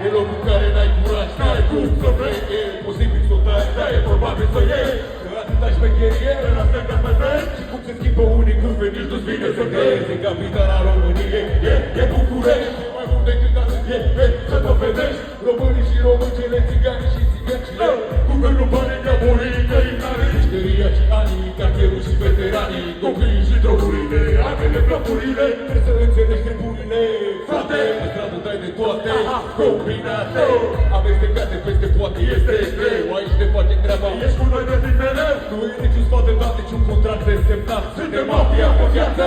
E locul care n-ai curaj, n-ai cum să vrei. E posibil să o tai, dar e probabil să iei. Că atâta șmecherie, în asta te vezi. Și cum se schimbă unii curve, nici nu-ți vine să crezi. E capitala României, e București. E mai mult decât atât, să te vedești. Românii și româncele, țiganii și țigăncile. Guvernul banii diabolii, căinare. Mișteria și anii, cartierul și veteranii. Copiii și drogurile, armele, plapurile. Trebuie să înțelegi treburile, frate. Pe stradă dai de toate, combinate, amestecate peste poate, este greu. Aici ne facem treaba, ești cu noi de mereu. Nu e niciun sfat de dat, niciun contract de semnat. Suntem mafia pe viață.